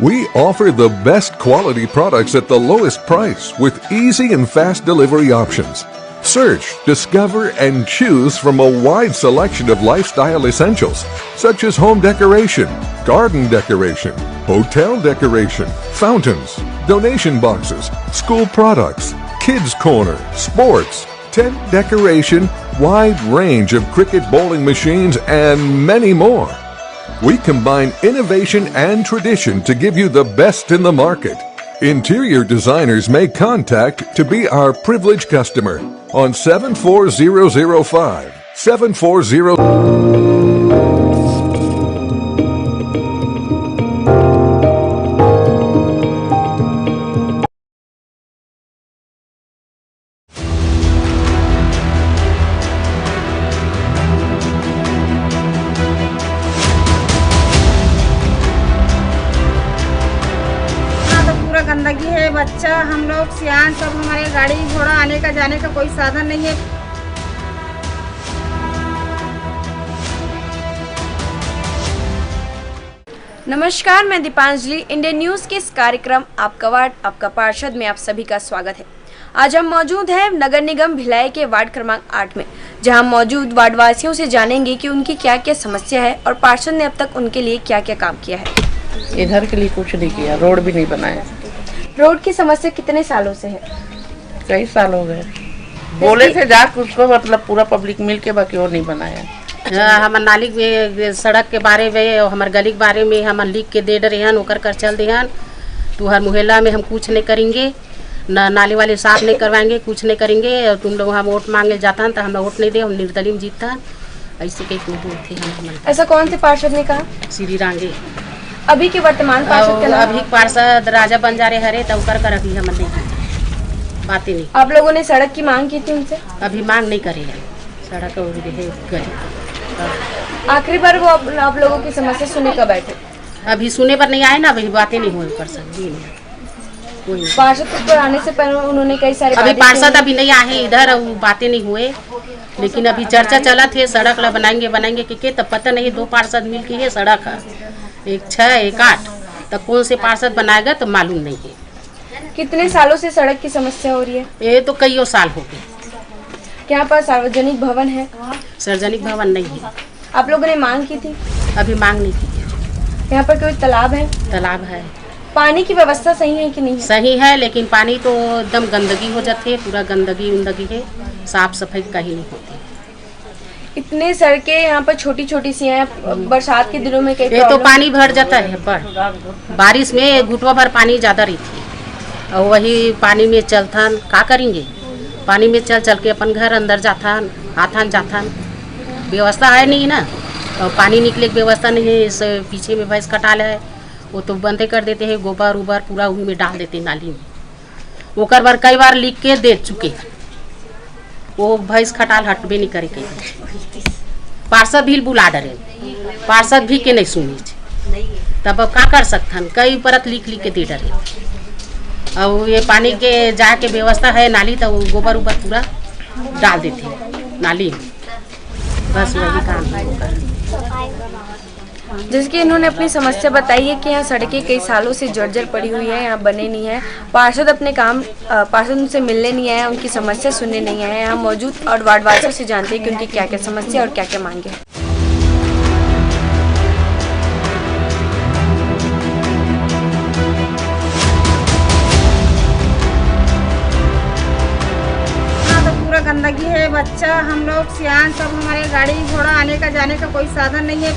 We offer the best quality products at the lowest price with easy and fast delivery options. Search, discover, and choose from a wide selection of lifestyle essentials such as home decoration, garden decoration, hotel decoration, fountains, donation boxes, school products, kids corner, sports, tent decoration, wide range of cricket bowling machines, and many more. We combine innovation and tradition to give you the best in the market. Interior designers may contact to be our privileged customer on 74005 740. गंदगी है, बच्चा, हम लोग सियान सब, हमारे गाड़ी घोड़ा आने का जाने का कोई साधन नहीं है। नमस्कार, मैं दीपांजलि। इंडियन न्यूज़ के इस कार्यक्रम आपका वार्ड आपका पार्षद में आप सभी का स्वागत है। आज हम मौजूद हैं नगर निगम भिलाई के वार्ड क्रमांक 8 में, जहां मौजूद वार्डवासियों से जानेंगे कि उनकी क्या क्या समस्या है और पार्षद ने अब तक उनके लिए क्या क्या काम किया है। इधर के लिए कुछ नहीं किया, रोड भी नहीं बनाया। रोड की समस्या कितने सालों से है? कई साल हो गए, बोले थे जाके उसको, मतलब पूरा पब्लिक मिल के, बाकी और नहीं बनाया। हमार नाली के सड़क के बारे में और हमार गली के बारे में हम लिख के दे रहे हैं, ओकर कर चल देहन। तो हर मुहल्ला में हम कुछ नहीं करेंगे, न नाली वाले साफ नहीं करवाएंगे, कुछ नहीं करेंगे। तुम लोग हम वोट मांगे जाता है तो हम वोट नहीं दे, हम निर्दलीय में जीतता है, ऐसे कई बोलते हैं। ऐसा कौन से पार्षद ने कहा? श्री रांगे। अभी के वर्तमान पार्षद का नाम? अभी पार्षद राजा बन जा रहे हरे, तो कर अभी हम नहीं बातें नहीं। आप लोगों ने सड़क की मांग की थी उनसे? अभी मांग नहीं करे हैं, सड़क गली। आखिरी बार वो आप लोगों की समस्या सुने कब आए थे? अभी सुने पर नहीं आए ना, अभी बातें नहीं हुई कर सकती। पार्षद पर आने से पहले उन्होंने कई सारे अभी पार्षद अभी नहीं आए इधर, बातें नहीं हुए, लेकिन अभी चर्चा चला थे सड़क ला बनाएंगे कि तब पता नहीं। 2 पार्षद मिल के है सड़क है, एक 6 एक 8, तो कौन से पार्षद बनाएगा तो मालूम नहीं है। कितने सालों से सड़क की समस्या हो रही है? ये तो कई साल हो गए। यहाँ पर सार्वजनिक भवन है? सार्वजनिक भवन नहीं है। आप लोगों ने मांग की थी? अभी मांग नहीं की है। यहाँ पर कोई तालाब है? तालाब है। पानी की व्यवस्था सही है कि नहीं है? सही है, लेकिन पानी तो एकदम गंदगी हो जाती है, पूरा गंदगी है, साफ सफाई कहीं नहीं होती। इतने सड़कें यहाँ पर छोटी छोटी सी हैं, बरसात के दिनों में कई ये तो पानी भर जाता है, पर बारिश में घुटवा भर पानी ज्यादा रहती है, और वही पानी में चलथन का करेंगे। पानी में चल के अपन घर अंदर जाथन, आथन जाथन, व्यवस्था है नहीं ना, और पानी निकले की व्यवस्था नहीं है। इस पीछे में भैंस कटाल है, वो तो बंदे कर देते हैं, गोबर उबर पूरा उनमें डाल देते नाली में। वो कर बार कई बार लिख के दे चुके, वो भैंस खटाल हटबे नहीं करे। पार्षद भी बुला डरे, पार्षद भी के नहीं सुनी, तब अब का कर सकथन, कई परत लिख के दे डरे। और ये पानी के जाके व्यवस्था है नाली, तो वो गोबर उबर पूरा डाल देते नाली में, बस वही काम है। जिसकी इन्होंने अपनी समस्या बताई है कि यहाँ सड़कें कई सालों से जर्जर पड़ी हुई है, यहाँ बने नहीं है। पार्षद उनसे मिलने नहीं आया, उनकी समस्या सुनने नहीं आया। यहाँ मौजूद और वार्डवासियों से जानते हैं कि उनकी क्या क्या समस्या और क्या क्या मांगे। बच्चा, हम लोग सियान सब हमारे गाड़ी घोड़ा आने का जाने का कोई साधन नहीं है।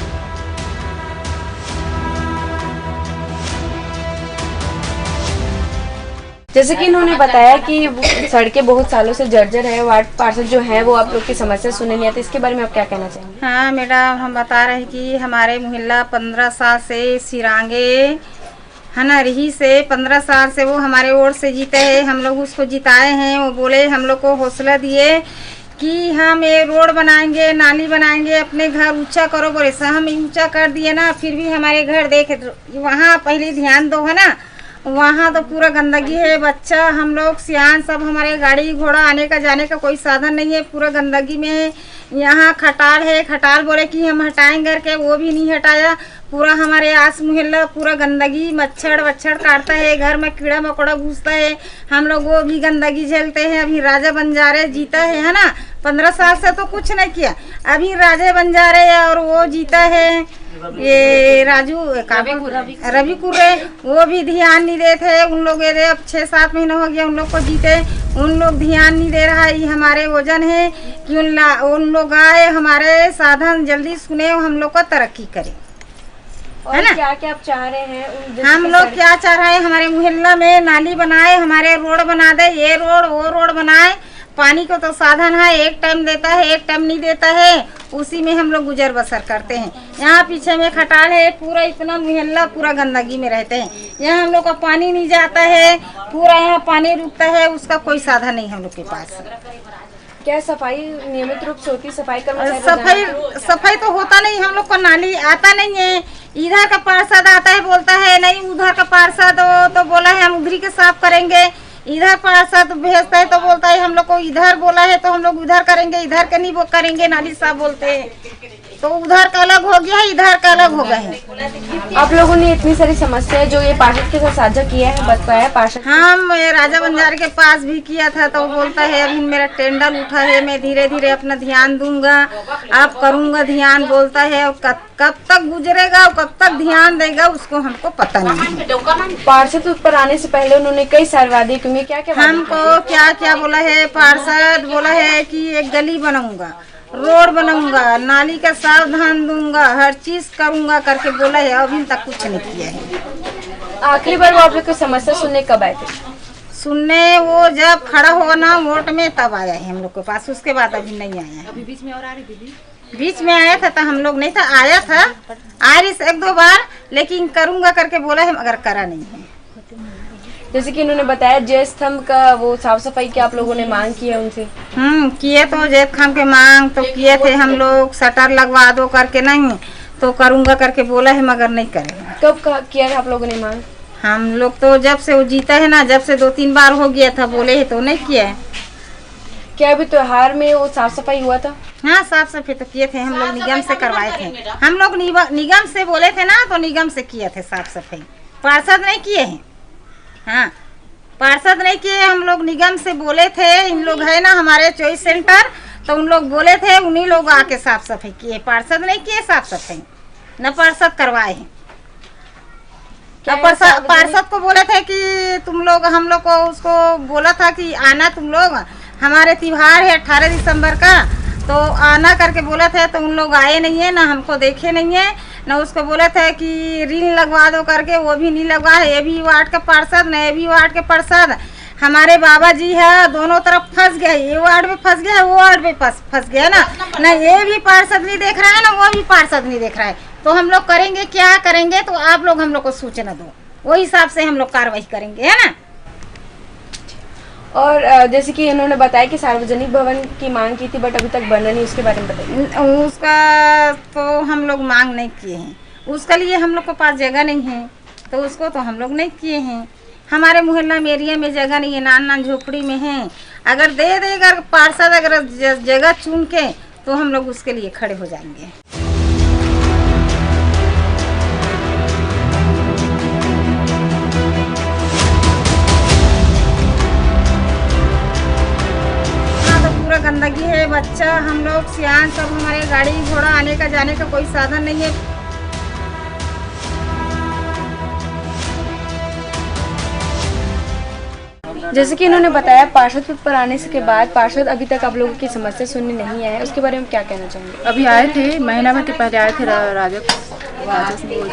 जैसे कि इन्होंने बताया कि सड़कें बहुत सालों से जर्जर है, वार्ड पार्षद जो है वो आप लोग की समस्या सुनने नहीं आते, इसके बारे में आप क्या कहना चाहेंगे? हाँ मैडम, हम बता रहे हैं कि हमारे मोहल्ला 15 साल से सिरांगे है ना, रही से 15 साल से वो हमारे ओर से जीते हैं। हम लोग उसको जिताए हैं। वो बोले, हम लोग को हौसला दिए कि हम ये रोड बनाएंगे, नाली बनाएंगे, अपने घर ऊंचा करो। बोले सर, हम ऊंचा कर दिए ना, फिर भी हमारे घर देखे वहाँ पहले ध्यान दो है ना, वहाँ तो पूरा गंदगी है। बच्चा, हम लोग सियान सब हमारे गाड़ी घोड़ा आने का जाने का कोई साधन नहीं है, पूरा गंदगी में है। यहाँ खटाल है, खटाल बोले कि हम हटाएंगे करके, वो भी नहीं हटाया। पूरा हमारे आस मोहल्ला पूरा गंदगी, मच्छर वच्छर काटता है, घर में कीड़ा मकोड़ा घुसता है। हम लोग वो भी गंदगी झेलते हैं। अभी राजा बंजारे जीता है ना, 15 साल से तो कुछ नहीं किया। अभी राजा बंजारे और वो जीता है, ये रवि कुर्रे, वो भी ध्यान नहीं देते। उन लोग अब 6-7 महीने हो गया उन लोग को जीते, उन लोग ध्यान नहीं दे रहा है। ये हमारे वजन है कि उन लोग आए, हमारे साधन जल्दी सुने, हम लोग को तरक्की करे, है ना। क्या क्या आप चाह रहे हैं? हम लोग क्या चाह रहे हैं, हमारे मोहल्ला में नाली बनाए, हमारे रोड बना दे, ये रोड वो रोड बनाए। पानी को तो साधन है, एक टाइम देता है, एक टाइम नहीं देता है, उसी में हम लोग गुजर बसर करते हैं। यहाँ पीछे में खटाल है, पूरा इतना मोहल्ला पूरा गंदगी में रहते हैं। यहाँ हम लोग का पानी नहीं जाता है, पूरा यहाँ पानी रुकता है, उसका कोई साधन नहीं हम लोग के पास। क्या सफाई नियमित रूप से होती? सफाई सफाई तो होता नहीं, हम लोग को नाली आता नहीं है। इधर का पार्षद आता है, बोलता है नहीं, उधर का पार्षद तो बोला है हम उधरी के साफ करेंगे। इधर पार्षद भेजता है तो बोलता है हम लोग को इधर बोला है तो हम लोग उधर करेंगे, इधर का नहीं करेंगे, नाली साफ बोलते हैं। तो उधर का अलग हो गया है, इधर का अलग हो गया है। आप लोगों ने इतनी सारी समस्याएं जो ये पार्षद के साथ साझा किया है, बताया पार्षद? हम राजा बंजारे के पास भी किया था, तो वो बोलता है अभी मेरा टेंडर उठा है, मैं धीरे धीरे अपना ध्यान दूंगा, आप करूंगा ध्यान, बोलता है। और कब तक गुजरेगा और कब तक ध्यान देगा उसको हमको पता नहीं है। पार्षद ऊपर आने से पहले उन्होंने कई सारे वादे, क्योंकि क्या क्या हमको क्या क्या बोला है पार्षद, बोला है कि एक गली बनाऊंगा, रोड बनाऊंगा, नाली का सावधान दूंगा, हर चीज करूंगा करके बोला है। अभी तक कुछ नहीं किया है। आखिरी बार वो आप लोग की समस्या सुनने कब आए थे? सुनने वो जब खड़ा हुआ ना वोट में, तब आया है हम लोग के पास, उसके बाद अभी नहीं आया है। अभी बीच में और आ रही दीदी? बीच में आया था तो हम लोग नहीं था, आया था आरिस 1-2 बार, लेकिन करूंगा करके बोला है, मगर करा नहीं है। जैसे कि इन्होंने बताया जय स्तंभ का वो साफ सफाई की आप लोगों ने मांग की है उनसे? किए तो जय स्तंभ के मांग तो किए थे हम लोग, शटर लगवा दो करके, नहीं तो करूंगा करके बोला है, मगर नहीं करेगा। कब किया था आप लोगों ने मांग? हम लोग तो जब से वो जीता है ना, जब से 2-3 बार हो गया था, बोले है तो नहीं किया है। क्या अभी त्योहार में वो साफ सफाई हुआ था? हाँ, साफ सफाई तो किए थे हम लोग, निगम से करवाए थे। हम लोग निगम से बोले थे ना, तो निगम से किए थे साफ सफाई, पार्षद नहीं किए हैं। हाँ, पार्षद नहीं किए, हम लोग निगम से बोले थे। इन लोग है ना हमारे चॉइस सेंटर, तो उन लोग बोले थे, उन्हीं लोग आके साफ सफाई किए, पार्षद नहीं किए साफ सफाई, न पार्षद करवाए हैं। पार्षद को बोले थे कि तुम लोग, हम लोग को उसको बोला था कि आना तुम लोग, हमारे त्योहार है 18 दिसंबर का, तो आना करके बोला था, तो उन लोग आए नहीं है, ना हमको देखे नहीं है, ना उसको बोला था कि ऋण लगवा दो करके, वो भी नहीं लगवा है। ये भी वार्ड का पार्षद, न ये भी वार्ड के पार्षद, हमारे बाबा जी है, दोनों तरफ फंस गए, ये वार्ड में फंस गया है, वो वार्ड में फंस गया ना ये भी पार्षद नहीं देख रहा है, ना वो भी पार्षद नहीं देख रहा है। तो हम लोग करेंगे क्या करेंगे, तो आप लोग हम लोग को सूचना दो, वही हिसाब से हम लोग कार्रवाई करेंगे, है ना। और जैसे कि इन्होंने बताया कि सार्वजनिक भवन की मांग की थी, बट अभी तक बना नहीं, उसके बारे में बताइए। उसका तो हम लोग मांग नहीं किए हैं, उसके लिए हम लोग के पास जगह नहीं है, तो उसको तो हम लोग नहीं किए हैं। हमारे मोहल्ला में एरिया में जगह नहीं है, नान झोपड़ी में है। अगर दे देगा पार्षद, अगर जगह चुन के, तो हम लोग उसके लिए खड़े हो जाएंगे। गंदगी है, बच्चा, हम लोग सियान सब हमारे गाड़ी घोड़ा आने का जाने का कोई साधन नहीं है। जैसे कि इन्होंने बताया पार्षद पद पर आने के बाद पार्षद अभी तक आप लोगों की समस्या सुनने नहीं आए, उसके बारे में क्या कहना चाहेंगे? अभी आए थे, महीना भर के पहले आए थे राजस्व